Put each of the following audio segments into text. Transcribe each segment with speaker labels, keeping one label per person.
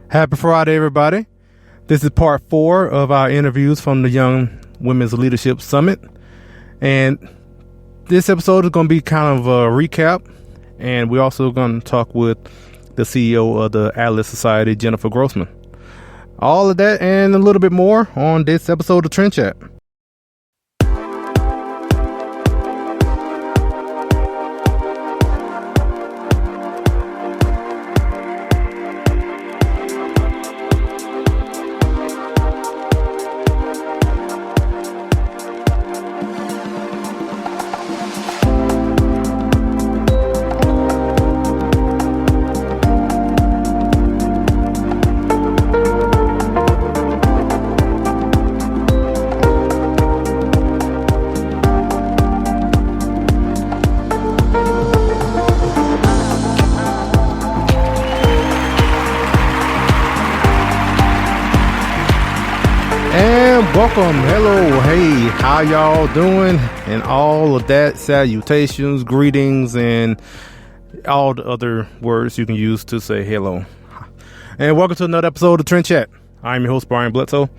Speaker 1: Happy Friday, everybody. This is part 4 of our interviews from the Young Women's Leadership Summit. And this episode is going to be kind of a recap. And we're also going to talk with the CEO of the Atlas Society, Jennifer Grossman. All of that and a little bit more on this episode of Trend Chat. Welcome, hello, hey, how y'all doing? And all of that, salutations, greetings, and all the other words you can use to say hello. And welcome to another episode of Trend Chat. I'm your host, Brian Bledsoe.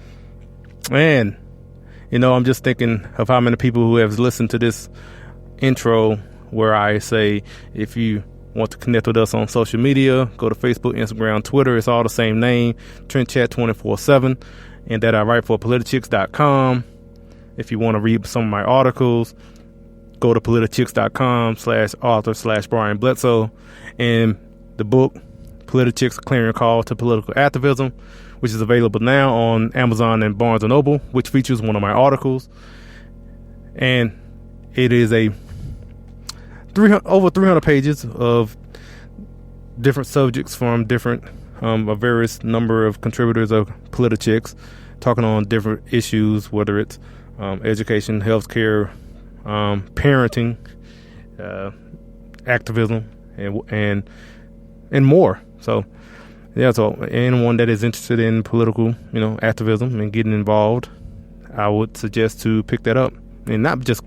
Speaker 1: And, I'm just thinking of how many people who have listened to this intro where I say, if you want to connect with us on social media, go to Facebook, Instagram, Twitter. It's all the same name, Trend Chat 24/7. And that I write for politichicks.com. If you want to read some of my articles, go to politichicks.com/author/Brian Bledsoe. And the book, Politichicks: Clearing Call to Political Activism, which is available now on Amazon and Barnes & Noble, which features one of my articles. And it is over 300 pages of different subjects from different a various number of contributors of Politichicks talking on different issues, whether it's education, healthcare, parenting, activism, and more. So anyone that is interested in political, activism and getting involved, I would suggest to pick that up. And not just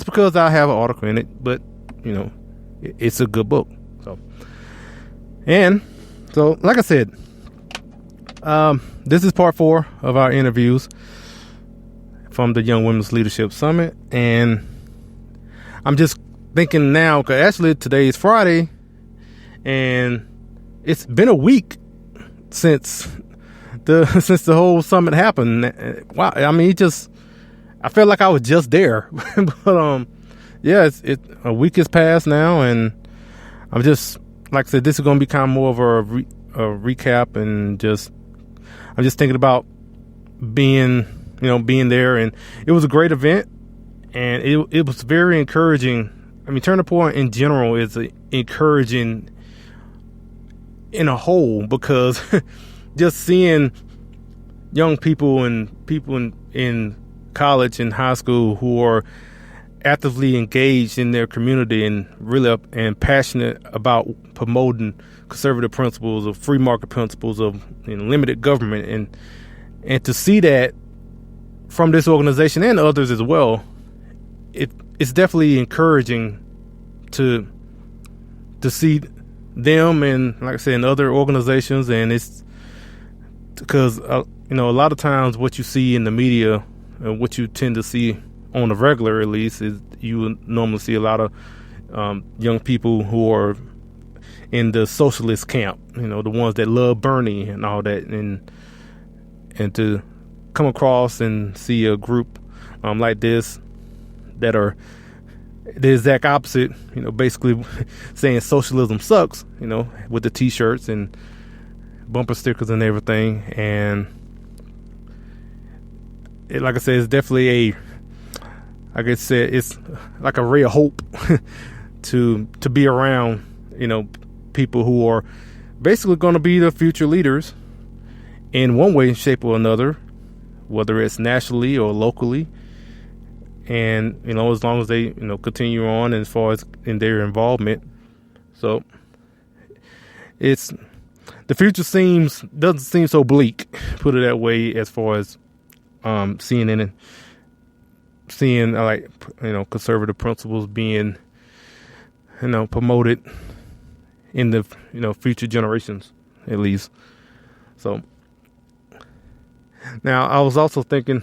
Speaker 1: because I have an article in it, but it's a good book. So, like I said, this is part 4 of our interviews from the Young Women's Leadership Summit. And I'm just thinking now, because actually today is Friday, and it's been a week since the whole summit happened. Wow, I mean, I felt like I was just there. But a week has passed now, and I'm just, like I said, this is going to be kind of more of a recap, and I'm just thinking about being there, and it was a great event, and it was very encouraging. I mean, Turning Point in general is encouraging in a whole, because just seeing young people and people in college and high school who are actively engaged in their community and really and passionate about promoting conservative principles of free market principles of limited government, and to see that from this organization and others as well, it's definitely encouraging to see them, and like I said, in other organizations. And it's because a lot of times what you see in the media, what you tend to see on a regular, at least, is you would normally see a lot of young people who are in the socialist camp, the ones that love Bernie and all that, and to come across and see a group like this that are the exact opposite, basically saying socialism sucks, with the t-shirts and bumper stickers and everything. And like I said, it's definitely like I said, it's like a ray of hope to be around, people who are basically going to be the future leaders in one way, shape, or another, whether it's nationally or locally. And, as long as they, continue on as far as in their involvement. So the future doesn't seem so bleak, put it that way, as far as seeing conservative principles being promoted in the future generations, at least. So now I was also thinking,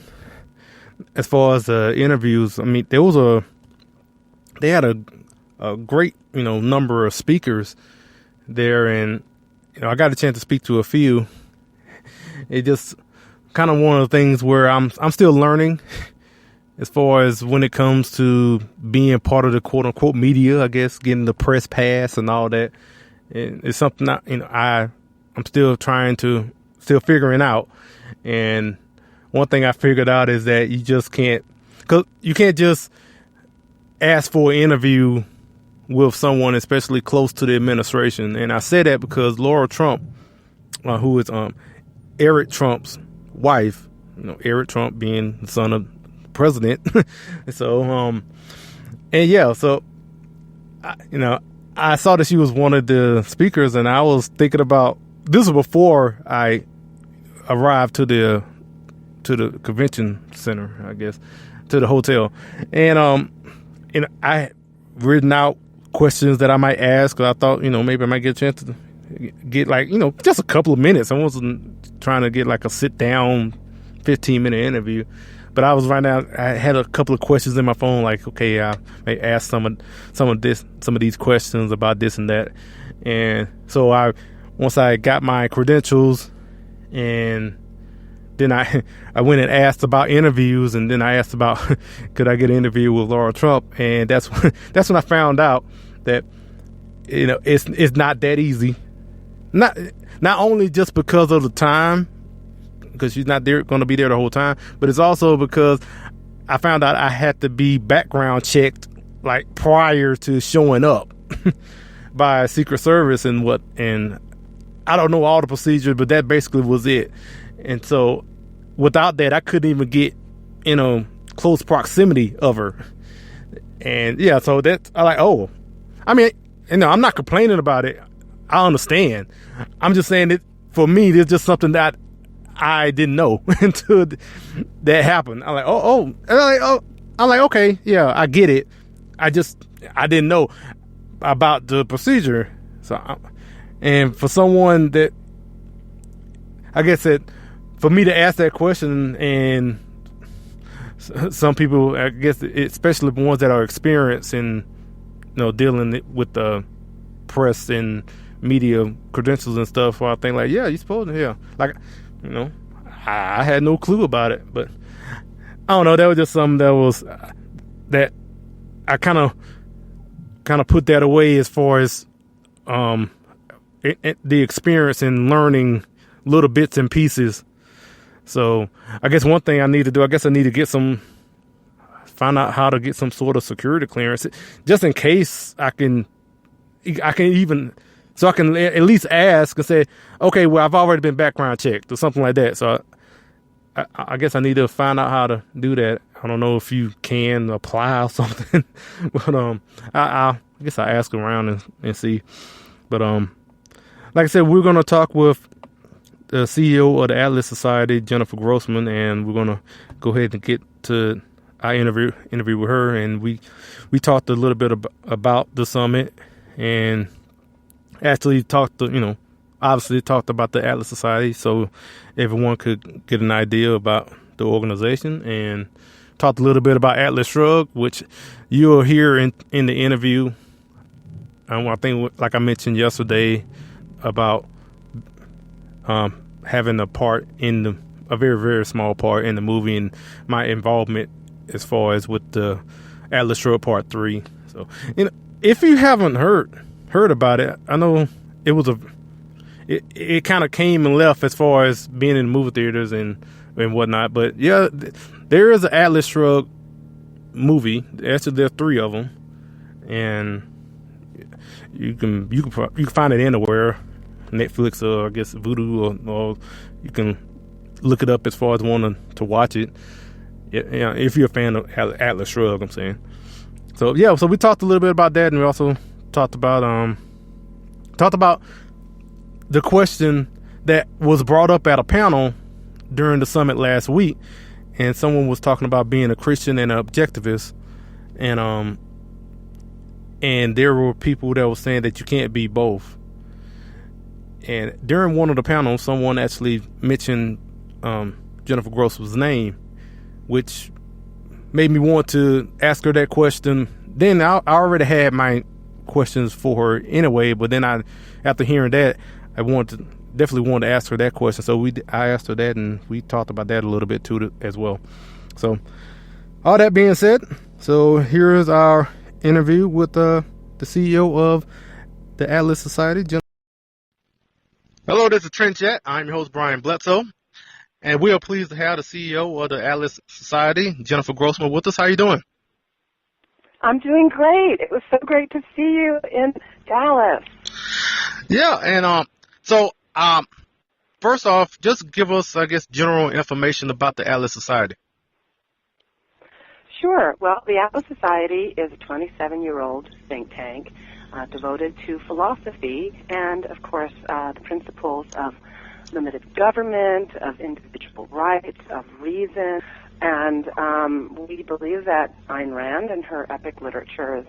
Speaker 1: as far as interviews, I mean, they had a great, number of speakers there, and I got a chance to speak to a few. It just kind of one of the things where I'm still learning as far as when it comes to being part of the quote unquote media, I guess, getting the press pass and all that. It's something I'm still still figuring out. And one thing I figured out is that you can't just ask for an interview with someone, especially close to the administration. And I say that because Laura Trump, who is Eric Trump's wife, Eric Trump being the son of the president. So, I saw that she was one of the speakers, and I was thinking about, this was before I arrived to the convention center, I guess, to the hotel. And I had written out questions that I might ask, because I thought, maybe I might get a chance to get just a couple of minutes. I wasn't trying to get like a sit down 15-minute interview, but I was right now, I had a couple of questions in my phone, like, okay, I may ask some of these questions about this and that. And so once I got my credentials, and then I went and asked about interviews, and then I asked about could I get an interview with Laura Trump, and that's when I found out that it's not that easy. Not only just because of the time, because she's not going to be there the whole time, but it's also because I found out I had to be background checked like prior to showing up by Secret Service and I don't know all the procedures, but that basically was it. And so without that, I couldn't even get close proximity of her. And yeah, so I'm not complaining about it. I understand. I'm just saying that for me, there's just something that I didn't know until that happened. I'm like, okay, yeah, I get it. I didn't know about the procedure. And for someone that, I guess that for me to ask that question, and some people, I guess, especially the ones that are experienced in, dealing with the press and media credentials and stuff, I think like, yeah, you're supposed to, yeah. Like, I had no clue about it, but I don't know. That was just something that I kind of put that away as far as the experience in learning little bits and pieces. So I guess one thing I need to do, I need to find out how to get some sort of security clearance, just in case I can at least ask and say, okay, well, I've already been background checked or something like that. So I guess I need to find out how to do that. I don't know if you can apply or something, but I guess I'll ask around and see. But like I said, we're going to talk with the CEO of the Atlas Society, Jennifer Grossman, and we're going to go ahead and get to our interview with her. And we talked a little bit about the summit, and actually obviously talked about the Atlas Society, so everyone could get an idea about the organization, and talked a little bit about Atlas Shrugged, which you'll hear in the interview. I think, like I mentioned yesterday, about having a very, very small part in the movie, and my involvement as far as with the Atlas Shrugged Part 3. So, if you haven't heard about it, I know it kind of came and left as far as being in movie theaters and whatnot. But yeah, there is an Atlas Shrugged movie. Actually, there are 3 of them, and you can find it anywhere, Netflix or I guess Vudu, or you can look it up as far as wanting to watch it. Yeah, if you're a fan of Atlas Shrugged, I'm saying. So yeah, so we talked a little bit about that, and we also talked about the question that was brought up at a panel during the summit last week, and someone was talking about being a Christian and an objectivist, and there were people that were saying that you can't be both. And during one of the panels, someone actually mentioned Jennifer Grossman's name, which made me want to ask her that question. Then I already had my questions for her anyway, but then after hearing that, I definitely wanted to ask her that question. So I asked her that, and we talked about that a little bit too as well. So all that being said, so here is our interview with the CEO of the Atlas Society. Hello, this is Trent Chat. I'm your host, Brian Bledsoe, and we are pleased to have the CEO of the Atlas Society, Jennifer Grossman, with us. How are you doing?
Speaker 2: I'm doing great. It was so great to see you in Dallas.
Speaker 1: Yeah, and so first off, just give us, I guess, general information about the Atlas Society.
Speaker 2: Sure. Well, the Atlas Society is a 27-year-old think tank devoted to philosophy and, of course, the principles of limited government, of individual rights, of reason. And we believe that Ayn Rand and her epic literature is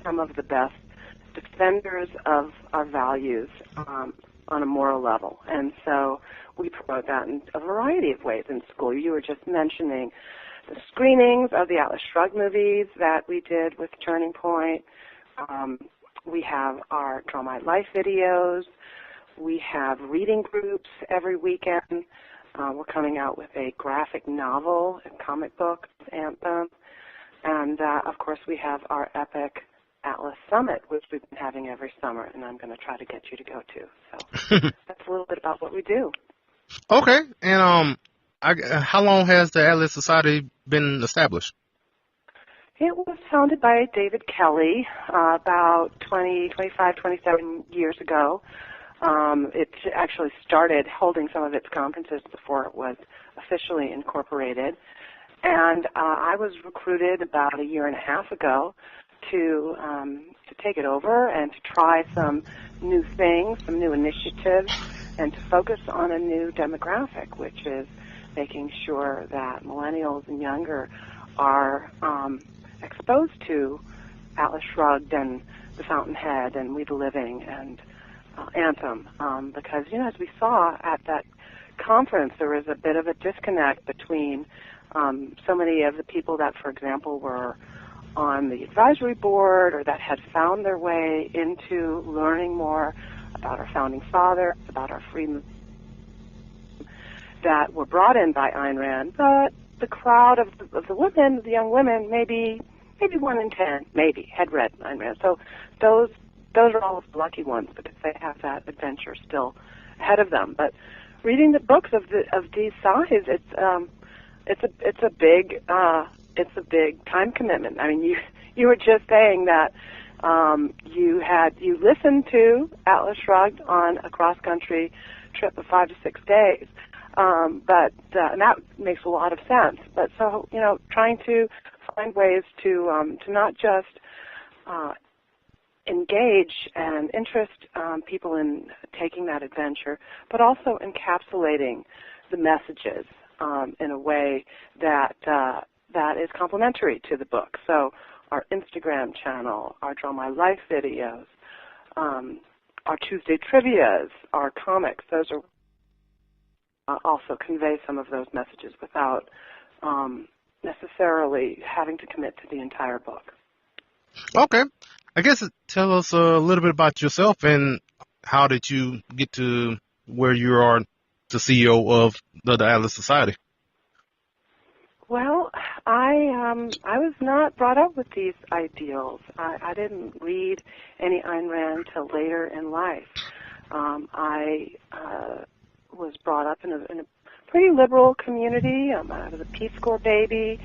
Speaker 2: some of the best defenders of our values on a moral level. And so we promote that in a variety of ways in school. You were just mentioning the screenings of the Atlas Shrugged movies that we did with Turning Point. We have our Draw My Life videos. We have reading groups every weekend. We're coming out with a graphic novel, a comic book, Anthem. And, of course, we have our epic Atlas Summit, which we've been having every summer, and I'm going to try to get you to go to. So that's a little bit about what we do.
Speaker 1: Okay. And how long has the Atlas Society been established?
Speaker 2: It was founded by David Kelly about 27 years ago. It actually started holding some of its conferences before it was officially incorporated. And I was recruited about a year and a half ago to take it over and to try some new things, some new initiatives, and to focus on a new demographic, which is making sure that millennials and younger are exposed to Atlas Shrugged and The Fountainhead and We the Living and Anthem, because, as we saw at that conference, there was a bit of a disconnect between so many of the people that, for example, were on the advisory board or that had found their way into learning more about our founding fathers, about our freedom, that were brought in by Ayn Rand, but the crowd of the women, the young women, maybe 1 in 10, had read Ayn Rand. So those are all the lucky ones because they have that adventure still ahead of them. But reading the books of these size, it's a big time commitment. I mean, you were just saying that you listened to Atlas Shrugged on a cross country trip of 5 to 6 days. And that makes a lot of sense. But so, trying to find ways to not just engage and interest people in taking that adventure, but also encapsulating the messages in a way that is complementary to the book. So our Instagram channel, our Draw My Life videos, our Tuesday trivias, our comics, those are also convey some of those messages without necessarily having to commit to the entire book.
Speaker 1: Okay. I guess tell us a little bit about yourself and how did you get to where you are the CEO of the Atlas Society?
Speaker 2: Well, I was not brought up with these ideals. I didn't read any Ayn Rand till later in life. I was brought up in a pretty liberal community. I was a Peace Corps baby,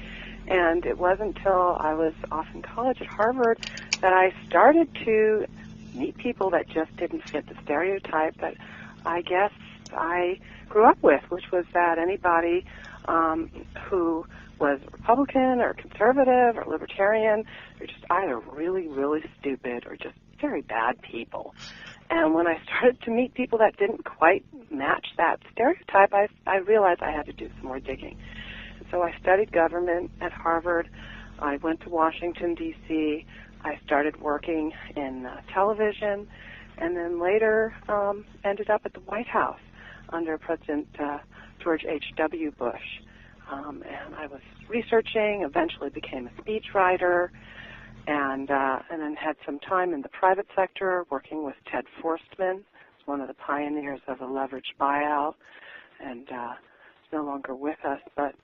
Speaker 2: and it wasn't until I was off in college at Harvard that I started to meet people that just didn't fit the stereotype that I guess I grew up with, which was that anybody who was Republican or conservative or libertarian, they're just either really, really stupid or just very bad people. And when I started to meet people that didn't quite match that stereotype, I realized I had to do some more digging. And so I studied government at Harvard. I went to Washington, D.C. I started working in television, and then later ended up at the White House under President George H.W. Bush. And I was researching, eventually became a speechwriter, and then had some time in the private sector working with Ted Forstman, one of the pioneers of a leveraged buyout, and is no longer with us, but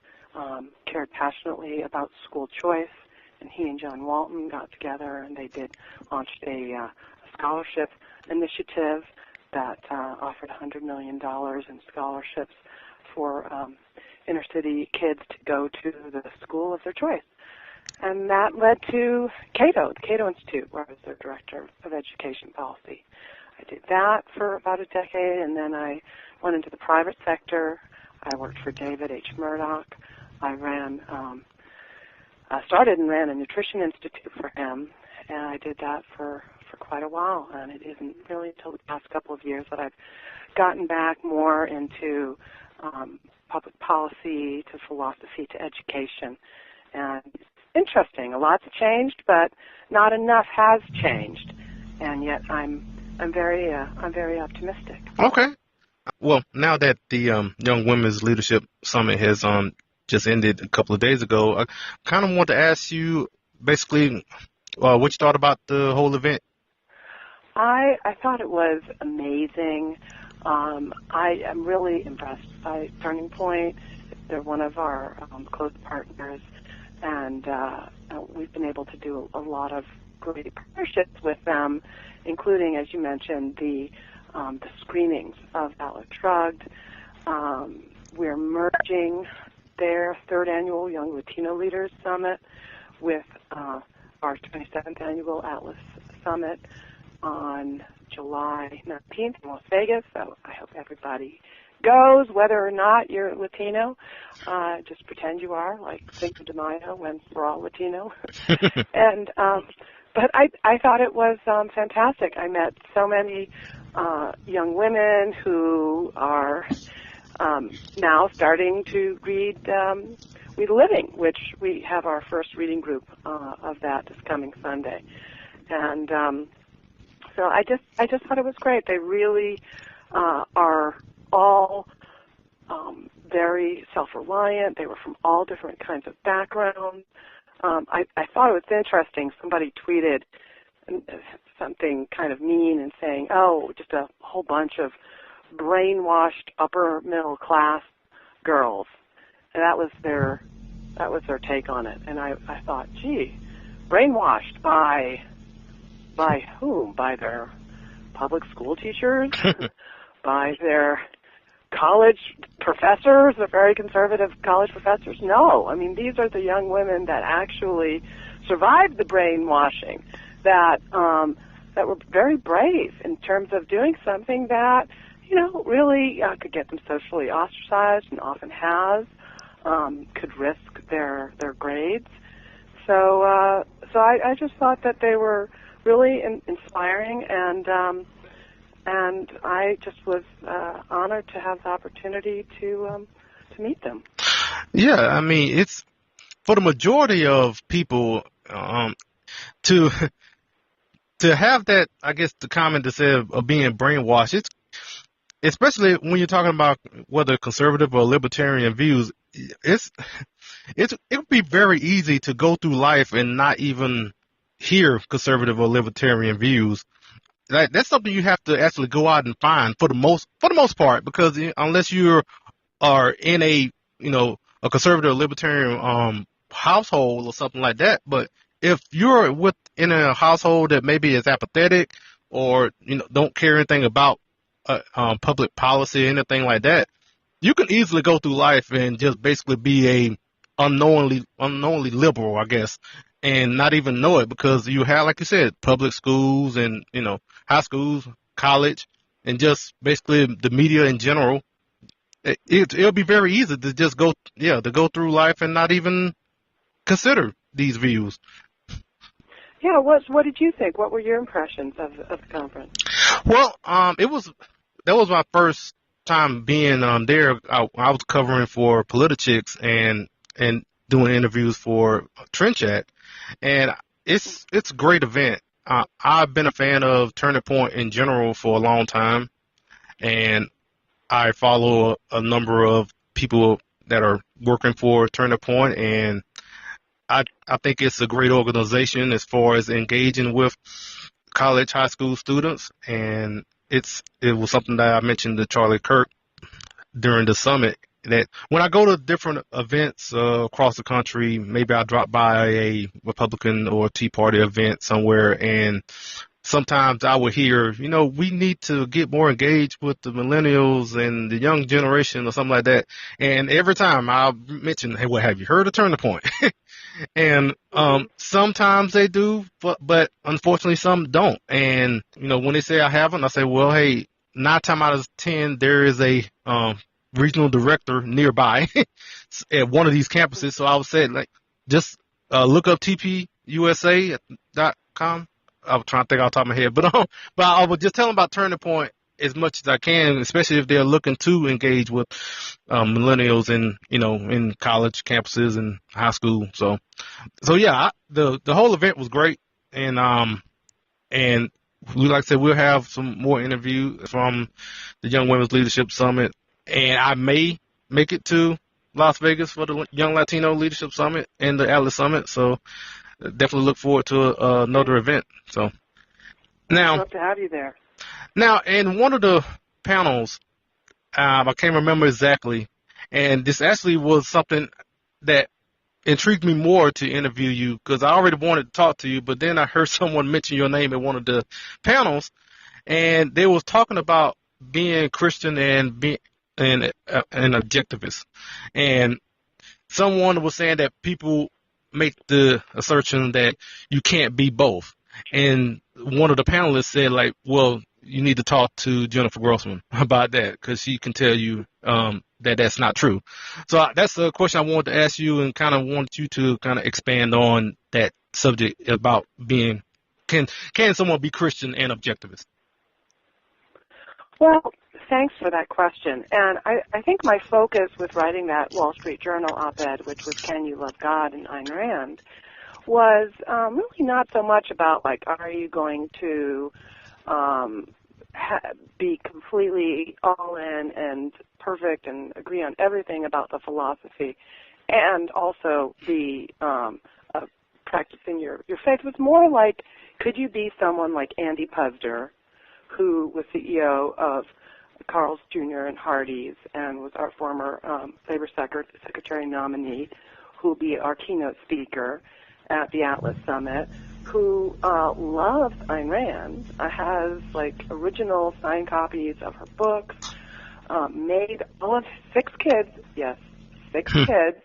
Speaker 2: cared passionately about school choice. And he and John Walton got together, and they launched a scholarship initiative that offered $100 million in scholarships for inner city kids to go to the school of their choice. And that led to Cato, the Cato Institute, where I was their director of education policy. I did that for about a decade, and then I went into the private sector. I worked for David H. Murdoch. I started and ran a nutrition institute for him, and I did that for quite a while. And it isn't really until the past couple of years that I've gotten back more into public policy, to philosophy, to education. And it's interesting. A lot's changed, but not enough has changed. And yet I'm very optimistic.
Speaker 1: Okay. Well, now that the Young Women's Leadership Summit has just ended a couple of days ago, I kind of want to ask you basically what you thought about the whole event.
Speaker 2: I thought it was amazing. I am really impressed by Turning Point. They're one of our close partners, and we've been able to do a lot of great partnerships with them, including, as you mentioned, the screenings of Atlas Shrugged. We're merging their third annual Young Latino Leaders Summit with our 27th annual Atlas Summit on July 19th in Las Vegas. So I hope everybody goes, whether or not you're Latino. Just pretend you are, like Cinco de Mayo when we're all Latino. And but I thought it was fantastic. I met so many young women who are now starting to read Living, which we have our first reading group of that this coming Sunday. And so I just thought it was great. They really are all very self-reliant. They were from all different kinds of backgrounds. I thought it was interesting. Somebody tweeted something kind of mean and saying, "Oh, just a whole bunch of brainwashed upper middle class girls," and that was their take on it. And I thought, gee, brainwashed by whom? By their public school teachers? By their college professors, the very conservative college professors? No. I mean, these are the young women that actually survived the brainwashing, that were very brave in terms of doing something that, really could get them socially ostracized and often has, could risk their grades. So I just thought that they were really inspiring, and I just was honored to have the opportunity to meet them.
Speaker 1: Yeah, I mean, it's for the majority of people to have that. I guess the comment that said of being brainwashed. It's especially when you're talking about whether conservative or libertarian views. It would be very easy to go through life and not even hear conservative or libertarian views. That's something you have to actually go out and find for the most part, because unless you are in a conservative or libertarian household or something like that. But if you're in a household that maybe is apathetic or don't care anything about public policy or anything like that, you can easily go through life and just basically be a unknowingly liberal, I guess, and not even know it, because you have, like you said, public schools and high schools, college, and just basically the media in general. It'll be very easy to just go through life and not even consider these views.
Speaker 2: Yeah, what did you think? What were your impressions of the conference?
Speaker 1: Well, that was my first time being there. I was covering for Politichicks and doing interviews for Trench Act, and it's a great event. I've been a fan of Turning Point in general for a long time, and I follow a number of people that are working for Turning Point, and I think it's a great organization as far as engaging with college, high school students, and it was something that I mentioned to Charlie Kirk during the summit, that when I go to different events across the country, maybe I drop by a Republican or Tea Party event somewhere, and sometimes I would hear, we need to get more engaged with the millennials and the young generation or something like that. And every time I'll mention, hey, well, have you heard of Turn the Point? And sometimes they do, but unfortunately some don't. And, when they say I haven't, I say, well, hey, 9 times out of 10, there is a regional director nearby at one of these campuses. So I would say, just look up tpusa.com. I was trying to think off the top of my head, but I would just tell them about Turning Point as much as I can, especially if they're looking to engage with millennials in college campuses and high school. So yeah, the whole event was great, and like I said, we'll have some more interviews from the Young Women's Leadership Summit, and I may make it to Las Vegas for the Young Latino Leadership Summit and the Atlas Summit. So definitely look forward to another event. So now,
Speaker 2: I'd love to have you there.
Speaker 1: Now, in one of the panels, I can't remember exactly, and this actually was something that intrigued me more to interview you, because I already wanted to talk to you, but then I heard someone mention your name at one of the panels, and they was talking about being Christian and being an objectivist, and someone was saying that people make the assertion that you can't be both, and one of the panelists said, well, you need to talk to Jennifer Grossman about that, because she can tell you that that's not true. So that's a question I wanted to ask you, and kind of want you to kind of expand on that subject about being, can someone be Christian and objectivist?
Speaker 2: Well, thanks for that question. And I think my focus with writing that Wall Street Journal op-ed, which was Can You Love God and Ayn Rand, was really not so much about, are you going to be completely all in and perfect and agree on everything about the philosophy, and also be practicing your faith. It was more like, could you be someone like Andy Puzder, who was CEO of Carl's Jr. and Hardee's and was our former labor secretary nominee, who will be our keynote speaker at the Atlas Summit, who loves Ayn Rand, has original signed copies of her books, made all of 6 kids, yes, 6 kids,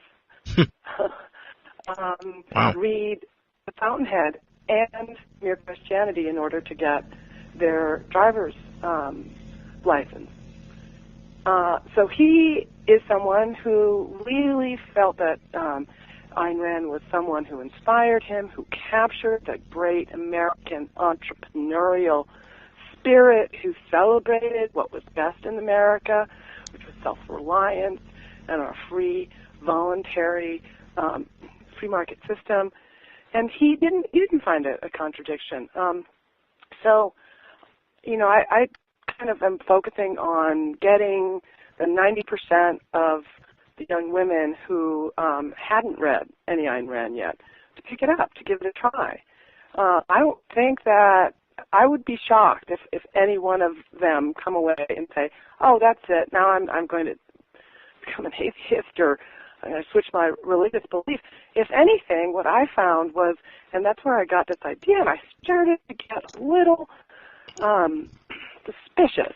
Speaker 1: Wow.
Speaker 2: read The Fountainhead and Mere Christianity in order to get their driver's license. So he is someone who really felt that Ayn Rand was someone who inspired him, who captured the great American entrepreneurial spirit, who celebrated what was best in America, which was self-reliance and our free, voluntary, free market system. And he didn't find a contradiction. So, I kind of am focusing on getting the 90% of the young women who hadn't read any Ayn Rand yet to pick it up, to give it a try. I don't think that I would be shocked if any one of them come away and say, oh, that's it, now I'm going to become an atheist, or I'm going to switch my religious belief. If anything, what I found was, and that's where I got this idea, and I started to get a little suspicious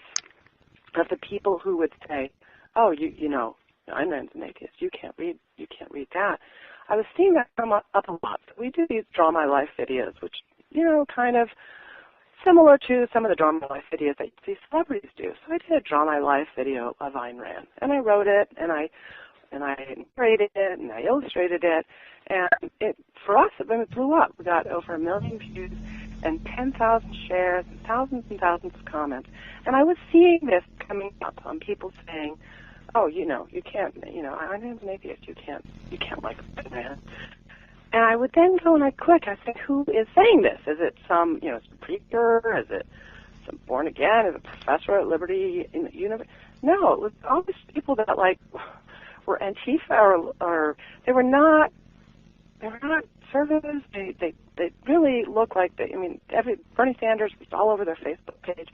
Speaker 2: of the people who would say, oh, you know, Ayn Rand's an atheist. You can't read that. I was seeing that come up a lot. So we do these Draw My Life videos, which, kind of similar to some of the Draw My Life videos that you see celebrities do. So I did a Draw My Life video of Ayn Rand, and I wrote it, and I narrated it, and I illustrated it, and for us, it blew up. We got over 1 million views and 10,000 shares and thousands of comments. And I was seeing this coming up on people saying, oh, you can't, Ayn Rand's an atheist. You can't like Ayn Rand. And I would then go and I'd click. I said, who is saying this? Is it some, is it a preacher? Is it some born again? Is it a professor at Liberty in the university? No, it was all these people that were Antifa or they were not conservatives. They really look like Bernie Sanders was all over their Facebook page.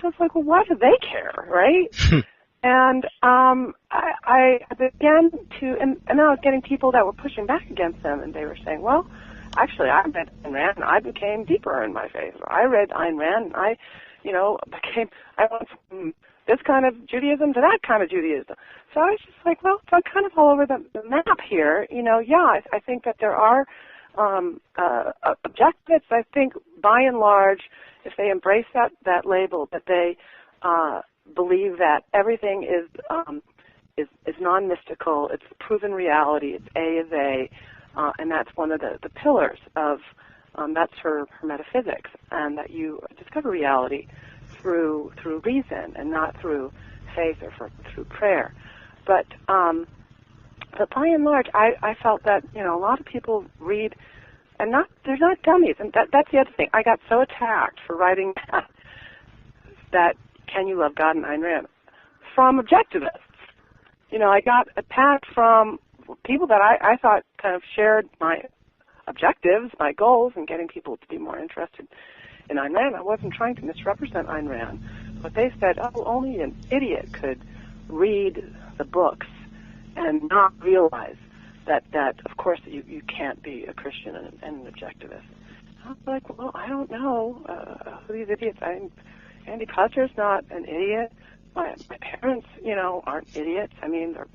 Speaker 2: So it's like, well, why do they care, right? And I began to, and then I was getting people that were pushing back against them, and they were saying, well, actually, I read Ayn Rand, and I became deeper in my faith. Or I read Ayn Rand, and I went from this kind of Judaism to that kind of Judaism. So I was just like, well, so I'm kind of all over the map here. I think that there are objectives. I think, by and large, if they embrace that label, that they believe that everything is non-mystical, it's proven reality, it's A is A, and that's one of the pillars of, that's her metaphysics, and that you discover reality through reason and not through faith or through prayer. But by and large, I felt that, a lot of people read, and they're not dummies, and that's the other thing. I got so attacked for writing that Can You Love God and Ayn Rand from objectivists. I got attacked from people that I thought kind of shared my objectives, my goals, and getting people to be more interested in Ayn Rand. I wasn't trying to misrepresent Ayn Rand, but they said, oh, only an idiot could read the books and not realize that of course, you can't be a Christian and an objectivist. I was like, well, I don't know who these idiots are. Andy Putter's not an idiot. My parents, aren't idiots. I mean, they're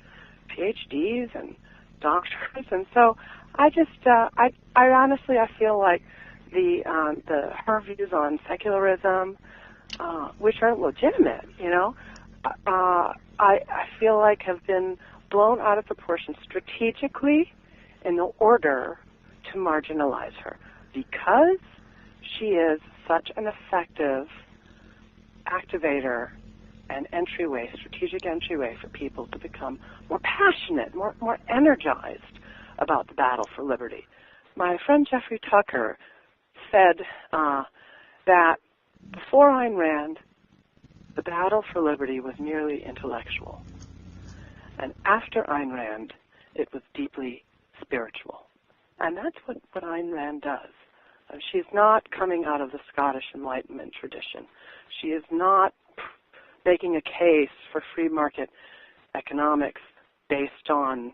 Speaker 2: PhDs and doctors, and so I just, I honestly, I feel like her views on secularism, which are legitimate, I feel like have been blown out of proportion strategically in the to marginalize her, because she is such an effective activator and strategic entryway for people to become more passionate, more energized about the battle for liberty. My friend Jeffrey Tucker said that before Ayn Rand, the battle for liberty was merely intellectual. And after Ayn Rand, it was deeply spiritual. And that's what Ayn Rand does. She's not coming out of the Scottish Enlightenment tradition. She is not making a case for free market economics based on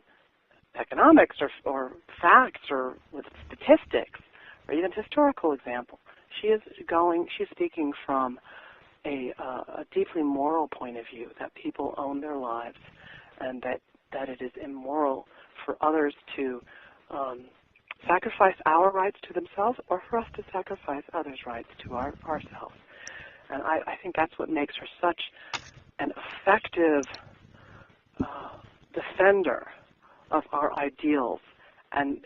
Speaker 2: economics or facts or with statistics or even historical example. She's speaking from a deeply moral point of view, that people own their lives and that it is immoral for others to sacrifice our rights to themselves or for us to sacrifice others' rights to ourselves. And I think that's what makes her such an effective defender of our ideals. And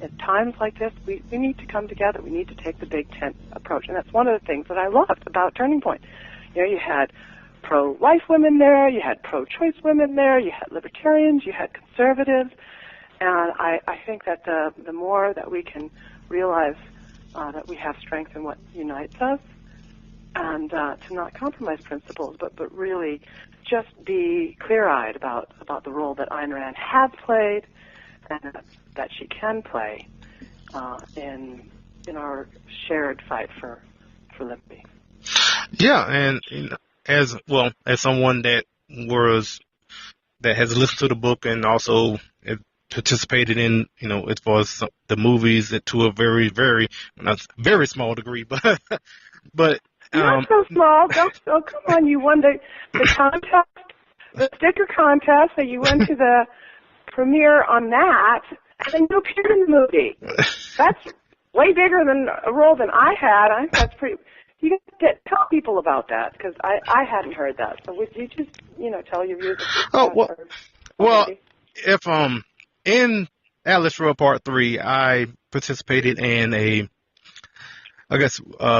Speaker 2: at times like this, we need to come together. We need to take the big tent approach. And that's one of the things that I loved about Turning Point. You had pro-life women there, you had pro-choice women there, you had libertarians, you had conservatives. And I think that the more that we can realize that we have strength in what unites us, and to not compromise principles, but really just be clear-eyed about the role that Ayn Rand has played and that she can play in our shared fight for liberty.
Speaker 1: Yeah, and as someone that has listened to the book and also participated in, as far as the movies to a very, very, not very small degree, but
Speaker 2: not so small. Oh, come on! You won the contest, the sticker contest. So you went to the premiere on that, and then you appeared in the movie. That's way bigger than a role than I had. I think that's pretty. You got to tell people about that, because I hadn't heard that. So would you just tell your viewers?
Speaker 1: Well, if in Atlas Shrugged Part 3, I participated in a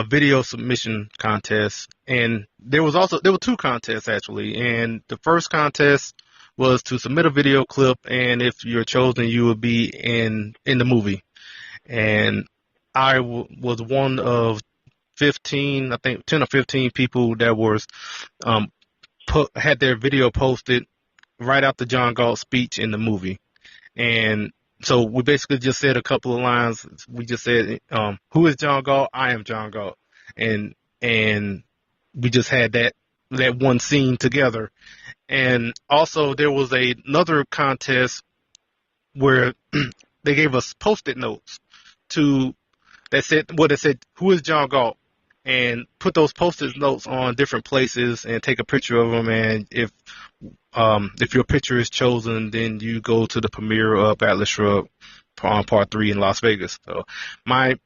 Speaker 1: video submission contest, and there were two contests actually. And the first contest was to submit a video clip, and if you're chosen, you will be in the movie. And I was one of 15, I think 10 or 15 people that was had their video posted right after John Galt's speech in the movie. And so we basically just said a couple of lines. We just said, who is John Galt? I am John Galt. And we just had that one scene together. And also there was another contest where they gave us Post-it notes that said, who is John Galt? And put those Post-it notes on different places and take a picture of them. And if your picture is chosen, then you go to the premiere of Atlas Shrugged on Part 3 in Las Vegas. So my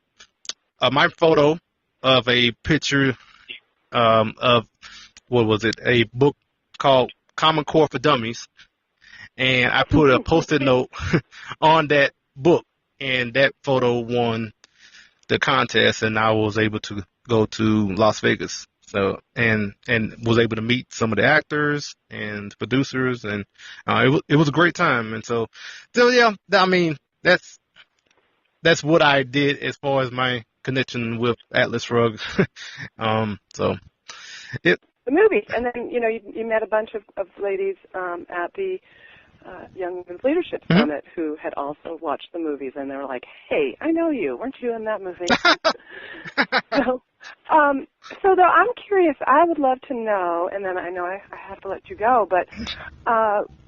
Speaker 1: photo of a picture of, what was it, a book called Common Core for Dummies. And I put a Post-it note on that book, and that photo won the contest, and I was able to go to Las Vegas. So and was able to meet some of the actors and producers, and it was a great time. And so yeah, I mean that's what I did as far as my connection with Atlas Shrugged. So the
Speaker 2: movies, and then you met a bunch of ladies at the Young Women's Leadership Summit who had also watched the movies, and they were like, "Hey, I know you. Weren't you in that movie?" So though I'm curious, I would love to know, and then I know I have to let you go, but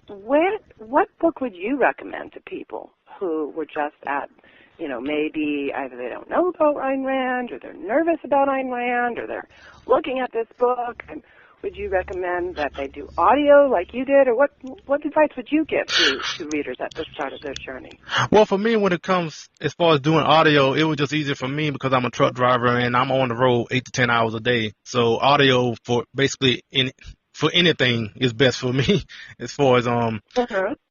Speaker 2: what book would you recommend to people who were just at, maybe either they don't know about Ayn Rand, or they're nervous about Ayn Rand, or they're looking at this book? And would you recommend that they do audio like you did, or what advice would you give to readers at the start of their journey?
Speaker 1: Well, for me, when it comes as far as doing audio, it was just easier for me because I'm a truck driver and I'm on the road 8 to 10 hours a day. So audio for basically for anything is best for me as far as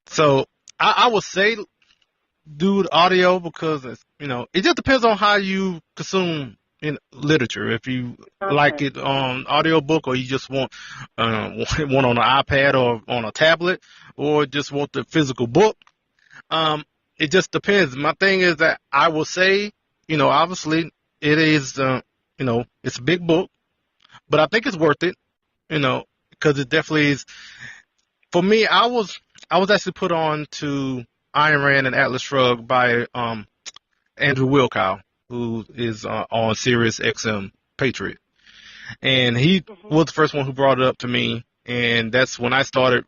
Speaker 1: So I would say do the audio because it just depends on how you consume in literature. If you like it on audiobook, or you just want one on an iPad or on a tablet, or just want the physical book, it just depends. My thing is that I will say, obviously it is, it's a big book, but I think it's worth it, because it definitely is. For me, I was actually put on to Ayn Rand and Atlas Shrugged by Andrew Wilkow, who is on Sirius XM Patriot. And he was the first one who brought it up to me, and that's when I started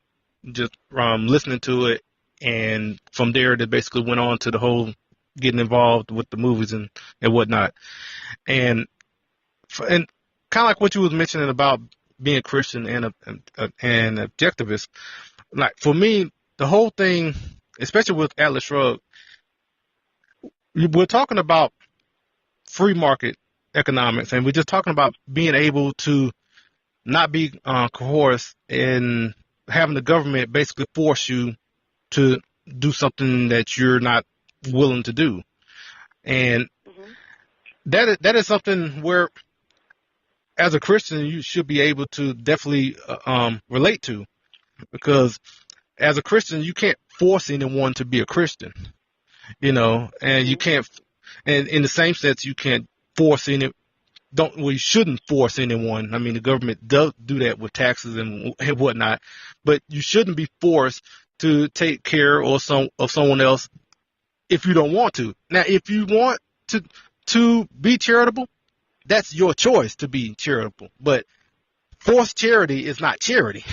Speaker 1: just listening to it, and from there they basically went on to the whole getting involved with the movies and whatnot. And kind of like what you was mentioning about being Christian and objectivist, like for me, the whole thing, especially with Atlas Shrugged, we're talking about free market economics, and we're just talking about being able to not be coerced and having the government basically force you to do something that you're not willing to do. And that is something where, as a Christian, you should be able to definitely relate to, because as a Christian, you can't force anyone to be a Christian, and you can't. And in the same sense, you can't force you shouldn't force anyone. I mean, the government does do that with taxes and whatnot, but you shouldn't be forced to take care of someone else if you don't want to. Now, if you want to be charitable, that's your choice to be charitable. But forced charity is not charity,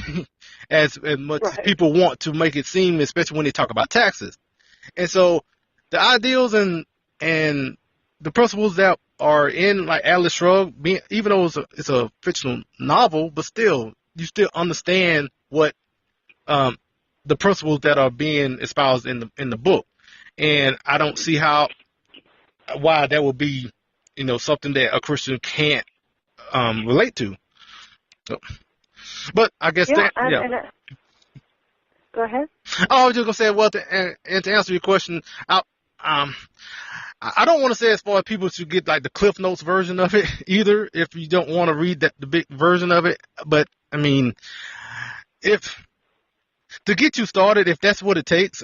Speaker 1: as much as people want to make it seem, especially when they talk about taxes. And so the ideals and the principles that are in like Atlas Shrugged, even though it's a fictional novel, but still you still understand what the principles that are being espoused in the book. And I don't see why that would be something that a Christian can't relate to. So, but I guess
Speaker 2: go ahead.
Speaker 1: I was just gonna say, well, to answer your question, I don't want to say as far as people should get like the Cliff Notes version of it either, if you don't want to read the big version of it. But I mean, if to get you started, if that's what it takes,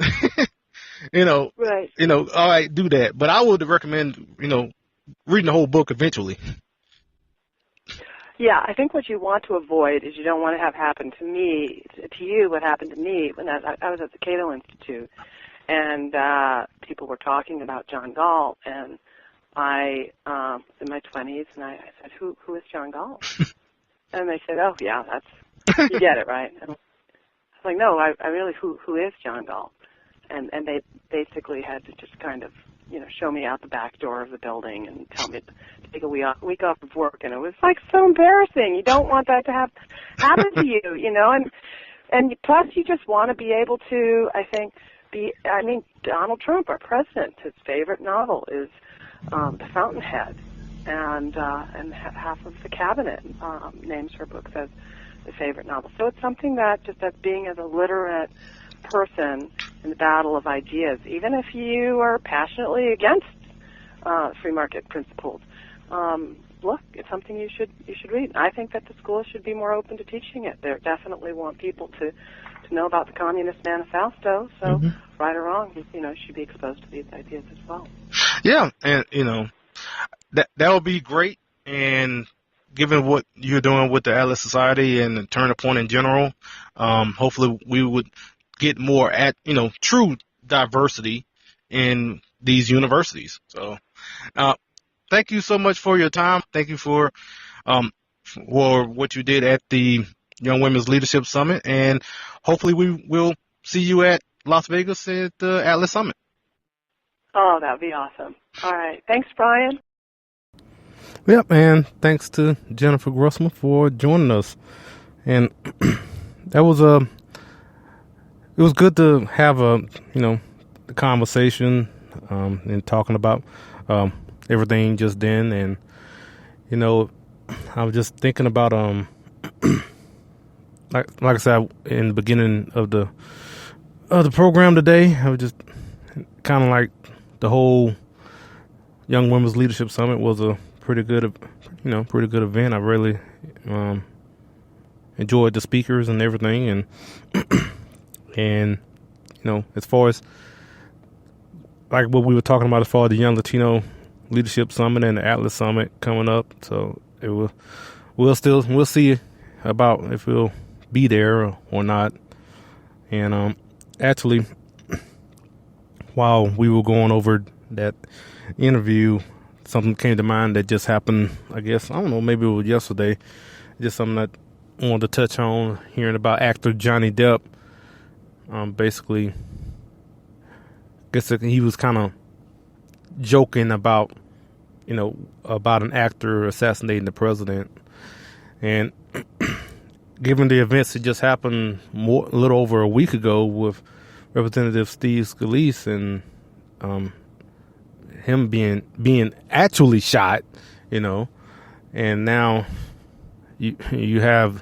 Speaker 2: Right.
Speaker 1: All right, do that. But I would recommend, reading the whole book eventually.
Speaker 2: Yeah, I think what you want to avoid is you don't want to have happen to you what happened to me when I was at the Cato Institute, and people were talking about John Galt, and I was in my 20s, and I said, who is John Galt? And they said, oh, yeah, you get it, right? And I was like, no, I really, who is John Galt? And they basically had to just kind of, show me out the back door of the building and tell me to take a week off of work. And it was like so embarrassing. You don't want that to happen to you, and plus you just want to be able to, I think, Donald Trump, our president, his favorite novel is The Fountainhead, and half of the cabinet names her books as the favorite novel. So it's something that just as being as a literate person in the battle of ideas, even if you are passionately against free market principles, look, it's something you should read. I think that the schools should be more open to teaching it. They definitely want people to know about the Communist Manifesto. So, right or wrong, should be exposed to these ideas as well.
Speaker 1: Yeah, and that would be great. And given what you're doing with the Atlas Society and the Turning Point in general, hopefully we would get more true diversity in these universities. So, thank you so much for your time. Thank you for what you did at the Young Women's Leadership Summit, and hopefully we will see you at Las Vegas at the Atlas Summit.
Speaker 2: Oh, that would be awesome. All right. Thanks, Brian.
Speaker 1: Yep, and thanks to Jennifer Grossman for joining us. And it was good to have the conversation and talking about everything just then. And I was just thinking about like I said in the beginning of the program today, I was just kind of like the whole Young Women's Leadership Summit was a pretty good event. I really enjoyed the speakers and everything, and as far as like what we were talking about as far as the Young Latino Leadership Summit and the Atlas Summit coming up, so we'll see about if we'll be there or not. And actually, while we were going over that interview, something came to mind that just happened, I guess, I don't know, maybe it was yesterday, just something that I wanted to touch on, hearing about actor Johnny Depp. Basically, I guess he was kind of joking about, about an actor assassinating the president. And given the events that just happened a little over a week ago with Representative Steve Scalise and him being actually shot, and now you have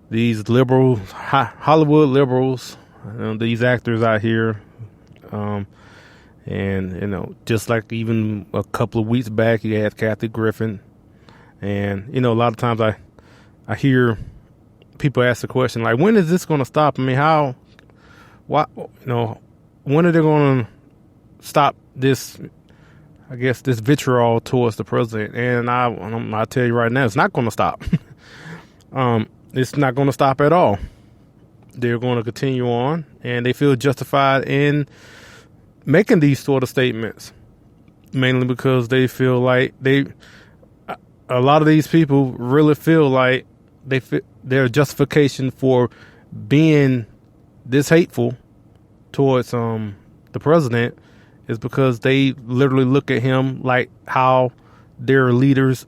Speaker 1: these liberals, Hollywood liberals, these actors out here, and just like even a couple of weeks back, you had Kathy Griffin, and a lot of times I hear people ask the question like, when is this going to stop? I mean, when are they going to stop this? I guess this vitriol towards the president, and I tell you right now, it's not going to stop. It's not going to stop at all. They're going to continue on, and they feel justified in making these sort of statements, mainly because they feel like a lot of these people really feel like their justification for being this hateful towards the president is because they literally look at him like how their leaders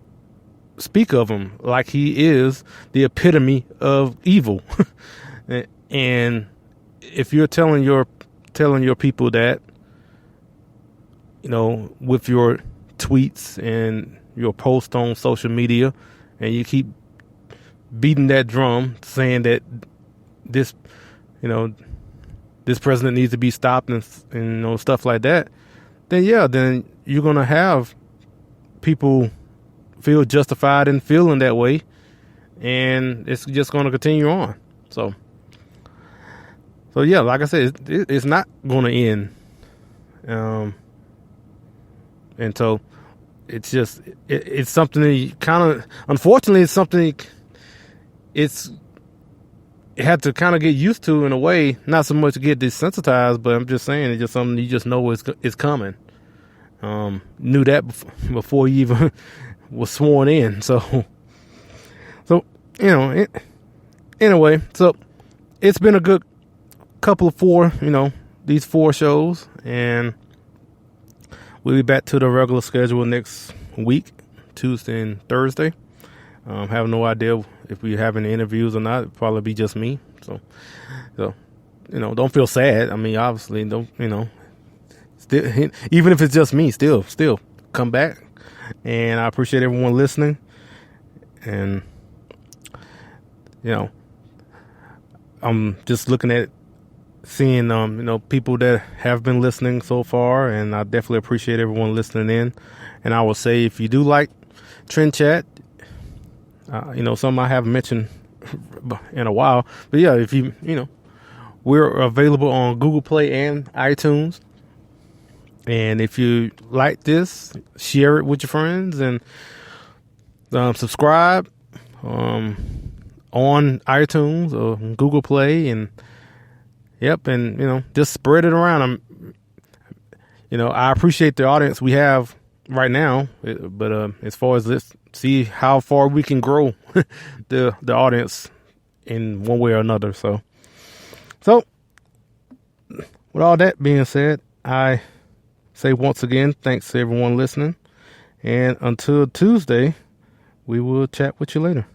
Speaker 1: speak of him, like he is the epitome of evil. And if you're telling your people that, with your tweets and your post on social media, and you keep beating that drum saying that this president needs to be stopped and stuff like that, then you're going to have people feel justified in feeling that way, and it's just going to continue on. So yeah, like I said, it's not going to end. And so it's just, it's something that you kind of, unfortunately, it's something it had to kind of get used to in a way, not so much to get desensitized, but I'm just saying it's just something you just know it's coming. Knew that before you even was sworn in. So anyway, so it's been a good couple of these 4 shows, and we'll be back to the regular schedule next week, Tuesday and Thursday. Have no idea if we have any interviews or not. It'll probably be just me. So don't feel sad. I mean, obviously, don't, still, even if it's just me, still come back. And I appreciate everyone listening. And, I'm just looking at seeing, people that have been listening so far. And I definitely appreciate everyone listening in. And I will say, if you do like Trend Chat, something I haven't mentioned in a while, but yeah, if we're available on Google Play and iTunes. And if you like this, share it with your friends and subscribe on iTunes or Google Play, and just spread it around. I appreciate the audience we have right now, but as far as let's see how far we can grow the audience in one way or another. So with all that being said, I say once again, thanks to everyone listening, and until Tuesday, we will chat with you later.